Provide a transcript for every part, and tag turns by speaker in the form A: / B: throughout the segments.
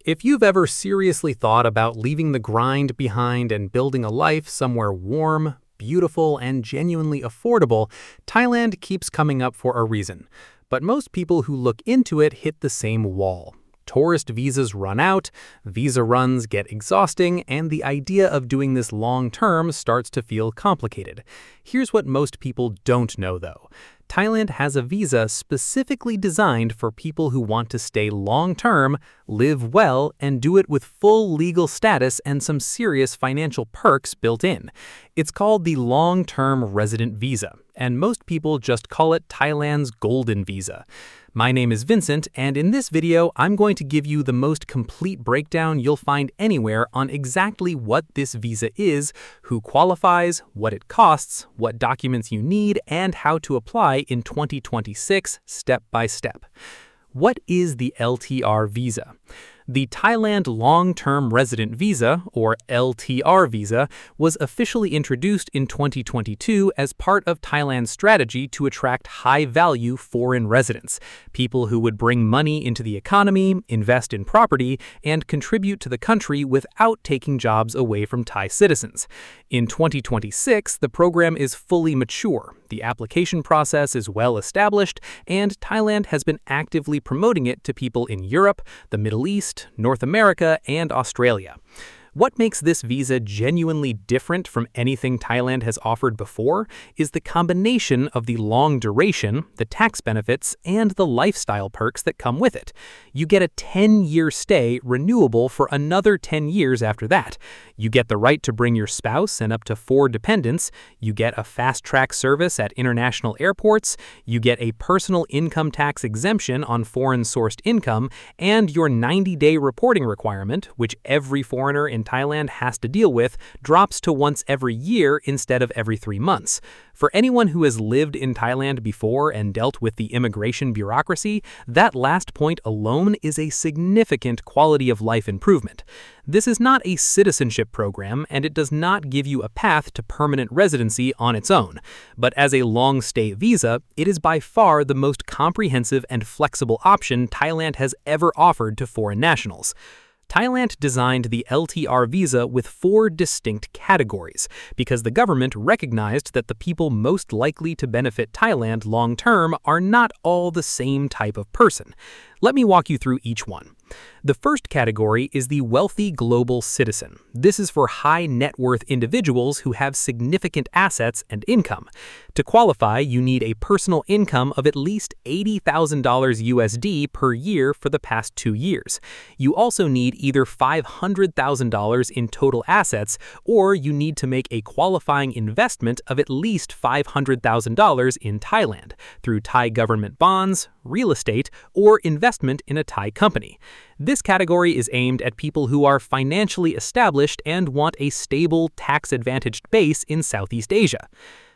A: If you've ever seriously thought about leaving the grind behind and building a life somewhere warm, beautiful, and genuinely affordable, Thailand keeps coming up for a reason. But most people who look into it hit the same wall. Tourist visas run out, visa runs get exhausting, and the idea of doing this long-term starts to feel complicated. Here's what most people don't know, though. Thailand has a visa specifically designed for people who want to stay long-term, live well, and do it with full legal status and some serious financial perks built in. It's called the Long-Term Resident Visa, and most people just call it Thailand's Golden Visa. My name is Vincent, and in this video, I'm going to give you the most complete breakdown you'll find anywhere on exactly what this visa is, who qualifies, what it costs, what documents you need, and how to apply in 2026 step by step. What is the LTR visa? The Thailand Long-Term Resident Visa, or LTR Visa, was officially introduced in 2022 as part of Thailand's strategy to attract high-value foreign residents, people who would bring money into the economy, invest in property, and contribute to the country without taking jobs away from Thai citizens. In 2026, the program is fully mature, the application process is well established, and Thailand has been actively promoting it to people in Europe, the Middle East, North America, and Australia. What makes this visa genuinely different from anything Thailand has offered before is the combination of the long duration, the tax benefits, and the lifestyle perks that come with it. You get a 10-year stay renewable for another 10 years after that. You get the right to bring your spouse and up to 4 dependents. You get a fast-track service at international airports. You get a personal income tax exemption on foreign-sourced income, and your 90-day reporting requirement, which every foreigner in Thailand has to deal with, drops to once every year instead of every 3 months. For anyone who has lived in Thailand before and dealt with the immigration bureaucracy, that last point alone is a significant quality of life improvement. This is not a citizenship program, and it does not give you a path to permanent residency on its own. But as a long-stay visa, it is by far the most comprehensive and flexible option Thailand has ever offered to foreign nationals. Thailand designed the LTR visa with 4 distinct categories because the government recognized that the people most likely to benefit Thailand long-term are not all the same type of person. Let me walk you through each one. The first category is the wealthy global citizen. This is for high net worth individuals who have significant assets and income. To qualify, you need a personal income of at least $80,000 USD per year for the past 2 years. You also need either $500,000 in total assets, or you need to make a qualifying investment of at least $500,000 in Thailand through Thai government bonds, real estate, or investment in a Thai company. This category is aimed at people who are financially established and want a stable, tax-advantaged base in Southeast Asia.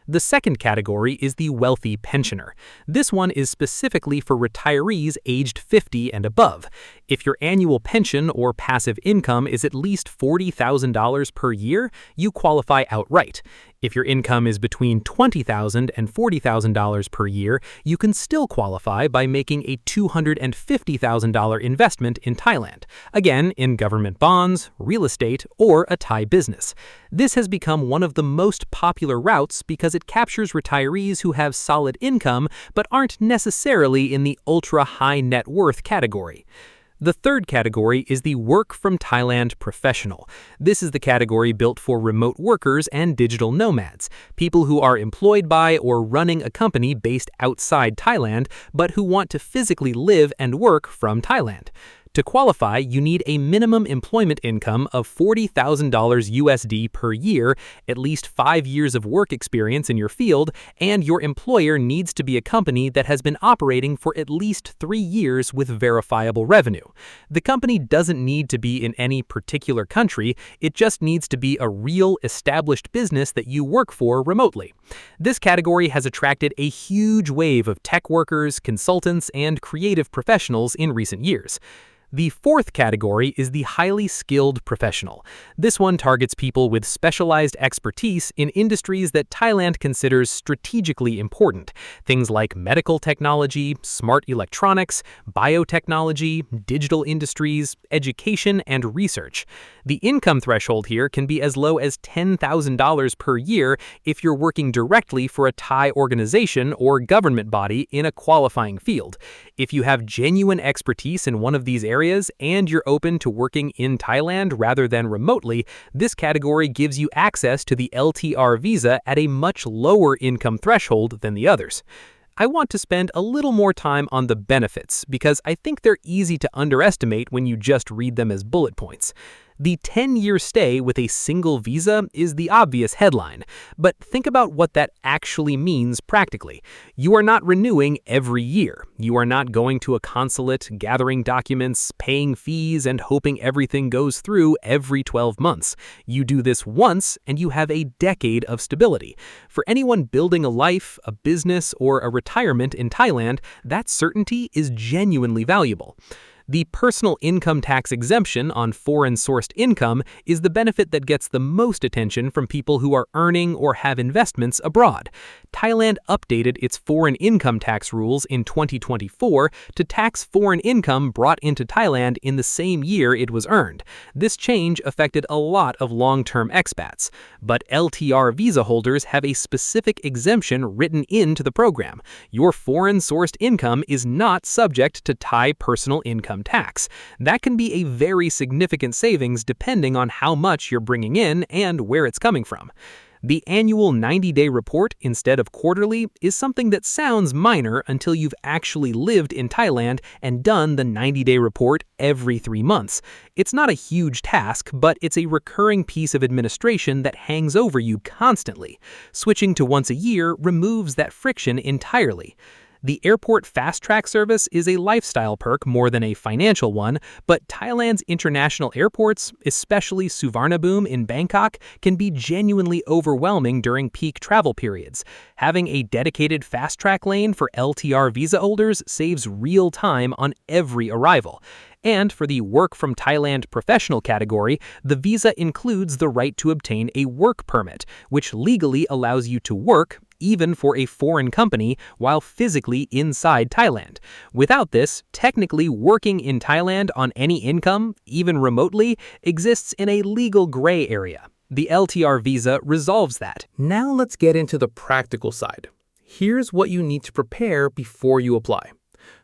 A: The second category is the wealthy pensioner. This one is specifically for retirees aged 50 and above. If your annual pension or passive income is at least $40,000 per year, you qualify outright. If your income is between $20,000 and $40,000 per year, you can still qualify by making a $250,000 investment in Thailand, again in government bonds, real estate, or a Thai business. This has become one of the most popular routes because it captures retirees who have solid income but aren't necessarily in the ultra-high net worth category. The third category is the Work from Thailand professional. This is the category built for remote workers and digital nomads, people who are employed by or running a company based outside Thailand, but who want to physically live and work from Thailand. To qualify, you need a minimum employment income of $40,000 USD per year, at least 5 years of work experience in your field, and your employer needs to be a company that has been operating for at least 3 years with verifiable revenue. The company doesn't need to be in any particular country, it just needs to be a real established business that you work for remotely. This category has attracted a huge wave of tech workers, consultants, and creative professionals in recent years. The fourth category is the highly skilled professional. This one targets people with specialized expertise in industries that Thailand considers strategically important. Things like medical technology, smart electronics, biotechnology, digital industries, education, and research. The income threshold here can be as low as $10,000 per year if you're working directly for a Thai organization or government body in a qualifying field. If you have genuine expertise in one of these areas and you're open to working in Thailand rather than remotely, this category gives you access to the LTR visa at a much lower income threshold than the others. I want to spend a little more time on the benefits because I think they're easy to underestimate when you just read them as bullet points. The 10-year stay with a single visa is the obvious headline, but think about what that actually means practically. You are not renewing every year. You are not going to a consulate, gathering documents, paying fees, and hoping everything goes through every 12 months. You do this once, and you have a decade of stability. For anyone building a life, a business, or a retirement in Thailand, that certainty is genuinely valuable. The personal income tax exemption on foreign-sourced income is the benefit that gets the most attention from people who are earning or have investments abroad. Thailand updated its foreign income tax rules in 2024 to tax foreign income brought into Thailand in the same year it was earned. This change affected a lot of long-term expats, but LTR visa holders have a specific exemption written into the program. Your foreign-sourced income is not subject to Thai personal income tax. That can be a very significant savings depending on how much you're bringing in and where it's coming from. The annual 90-day report instead of quarterly is something that sounds minor until you've actually lived in Thailand and done the 90-day report every 3 months. It's not a huge task, but it's a recurring piece of administration that hangs over you constantly. Switching to once a year removes that friction entirely. The airport fast-track service is a lifestyle perk more than a financial one, but Thailand's international airports, especially Suvarnabhumi in Bangkok, can be genuinely overwhelming during peak travel periods. Having a dedicated fast-track lane for LTR visa holders saves real time on every arrival. And for the Work from Thailand professional category, the visa includes the right to obtain a work permit, which legally allows you to work, even for a foreign company, while physically inside Thailand. Without this, technically working in Thailand on any income, even remotely, exists in a legal gray area. The LTR visa resolves that.
B: Now let's get into the practical side. Here's what you need to prepare before you apply.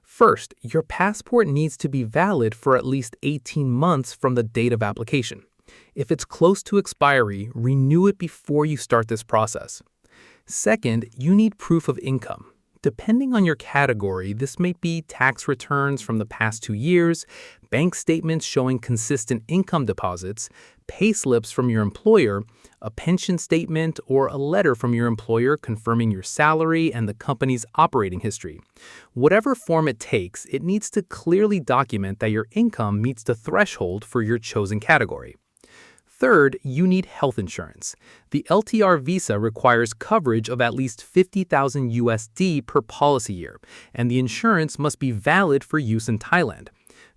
B: First, your passport needs to be valid for at least 18 months from the date of application. If it's close to expiry, renew it before you start this process. Second, you need proof of income. Depending on your category, this may be tax returns from the past 2 years, bank statements showing consistent income deposits, pay slips from your employer, a pension statement, or a letter from your employer confirming your salary and the company's operating history. Whatever form it takes, it needs to clearly document that your income meets the threshold for your chosen category. Third, you need health insurance. The LTR visa requires coverage of at least 50,000 USD per policy year, and the insurance must be valid for use in Thailand.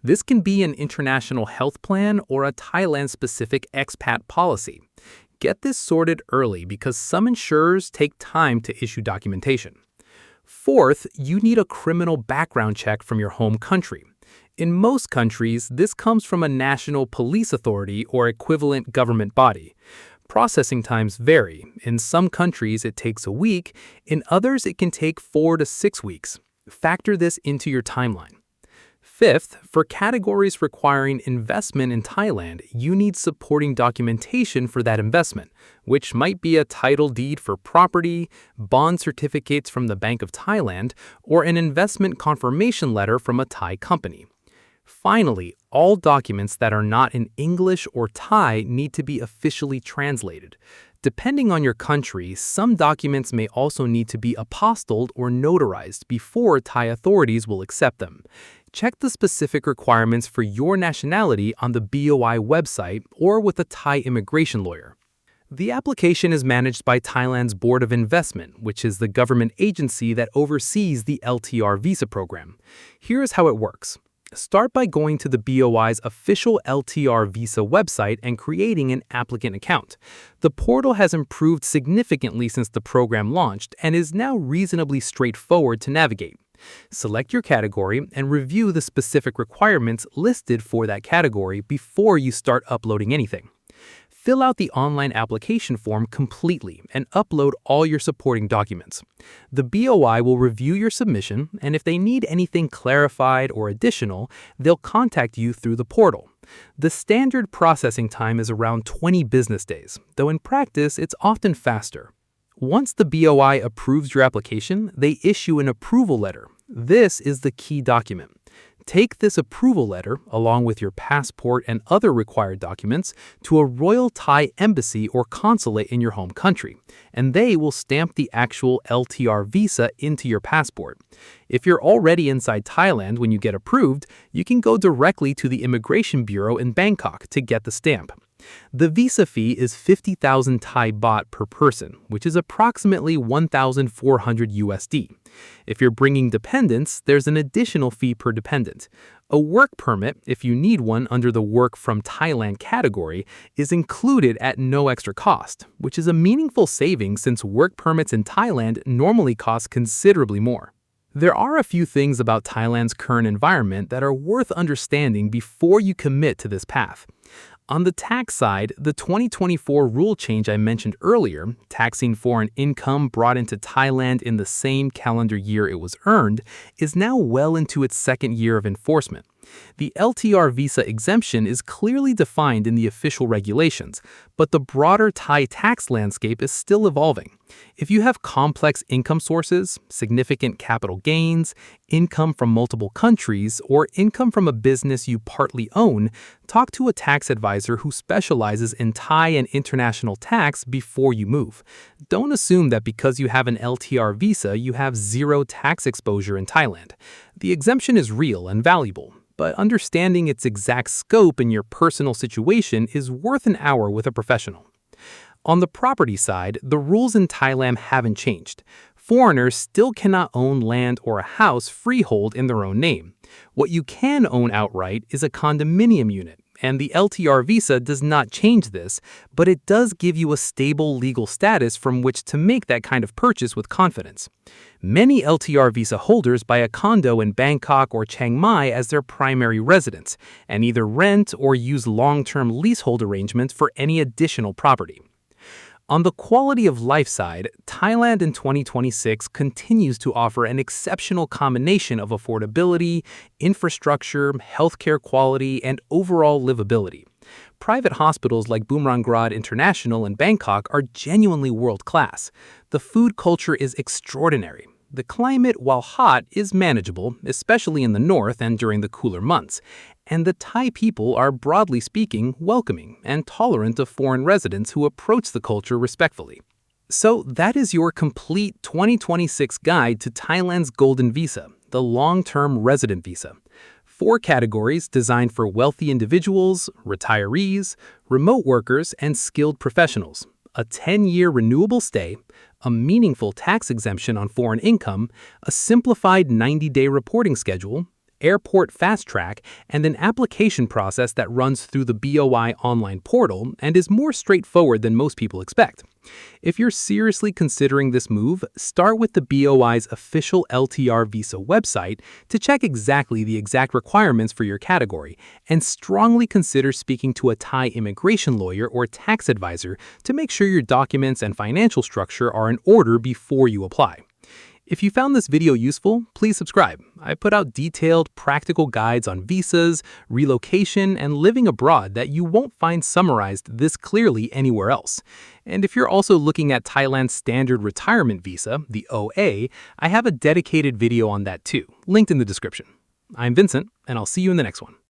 B: This can be an international health plan or a Thailand-specific expat policy. Get this sorted early because some insurers take time to issue documentation. Fourth, you need a criminal background check from your home country. In most countries, this comes from a national police authority or equivalent government body. Processing times vary. In some countries, it takes a week. In others, it can take 4 to 6 weeks. Factor this into your timeline. Fifth, for categories requiring investment in Thailand, you need supporting documentation for that investment, which might be a title deed for property, bond certificates from the Bank of Thailand, or an investment confirmation letter from a Thai company. Finally, all documents that are not in English or Thai need to be officially translated. Depending on your country, some documents may also need to be apostilled or notarized before Thai authorities will accept them. Check the specific requirements for your nationality on the BOI website or with a Thai immigration lawyer. The application is managed by Thailand's Board of Investment, which is the government agency that oversees the LTR visa program. Here's how it works. Start by going to the BOI's official LTR Visa website and creating an applicant account. The portal has improved significantly since the program launched and is now reasonably straightforward to navigate. Select your category and review the specific requirements listed for that category before you start uploading anything. Fill out the online application form completely and upload all your supporting documents. The BOI will review your submission, and if they need anything clarified or additional, they'll contact you through the portal. The standard processing time is around 20 business days, though in practice it's often faster. Once the BOI approves your application, they issue an approval letter. This is the key document. Take this approval letter, along with your passport and other required documents, to a Royal Thai embassy or consulate in your home country, and they will stamp the actual LTR visa into your passport. If you're already inside Thailand when you get approved, you can go directly to the Immigration Bureau in Bangkok to get the stamp. The visa fee is 50,000 Thai baht per person, which is approximately 1,400 USD. If you're bringing dependents, there's an additional fee per dependent. A work permit, if you need one under the Work from Thailand category, is included at no extra cost, which is a meaningful savings since work permits in Thailand normally cost considerably more. There are a few things about Thailand's current environment that are worth understanding before you commit to this path. On the tax side, the 2024 rule change I mentioned earlier, taxing foreign income brought into Thailand in the same calendar year it was earned, is now well into its second year of enforcement. The LTR visa exemption is clearly defined in the official regulations, but the broader Thai tax landscape is still evolving. If you have complex income sources, significant capital gains, income from multiple countries, or income from a business you partly own, talk to a tax advisor who specializes in Thai and international tax before you move. Don't assume that because you have an LTR visa, you have zero tax exposure in Thailand. The exemption is real and valuable, but understanding its exact scope in your personal situation is worth an hour with a professional. On the property side, the rules in Thailand haven't changed. Foreigners still cannot own land or a house freehold in their own name. What you can own outright is a condominium unit, and the LTR visa does not change this, but it does give you a stable legal status from which to make that kind of purchase with confidence. Many LTR visa holders buy a condo in Bangkok or Chiang Mai as their primary residence, and either rent or use long-term leasehold arrangements for any additional property. On the quality of life side, Thailand in 2026 continues to offer an exceptional combination of affordability, infrastructure, healthcare quality, and overall livability. Private hospitals like Bumrungrad International in Bangkok are genuinely world-class. The food culture is extraordinary. The climate, while hot, is manageable, especially in the north and during the cooler months. And the Thai people are, broadly speaking, welcoming and tolerant of foreign residents who approach the culture respectfully. So that is your complete 2026 guide to Thailand's Golden Visa, the long-term resident visa. 4 categories designed for wealthy individuals, retirees, remote workers, and skilled professionals. A 10-year renewable stay, a meaningful tax exemption on foreign income, a simplified 90-day reporting schedule, airport fast track, and an application process that runs through the BOI online portal and is more straightforward than most people expect. If you're seriously considering this move, start with the BOI's official LTR Visa website to check exactly the exact requirements for your category, and strongly consider speaking to a Thai immigration lawyer or tax advisor to make sure your documents and financial structure are in order before you apply. If you found this video useful, please subscribe. I put out detailed, practical guides on visas, relocation, and living abroad that you won't find summarized this clearly anywhere else. And if you're also looking at Thailand's standard retirement visa, the OA, I have a dedicated video on that too, linked in the description. I'm Vincent, and I'll see you in the next one.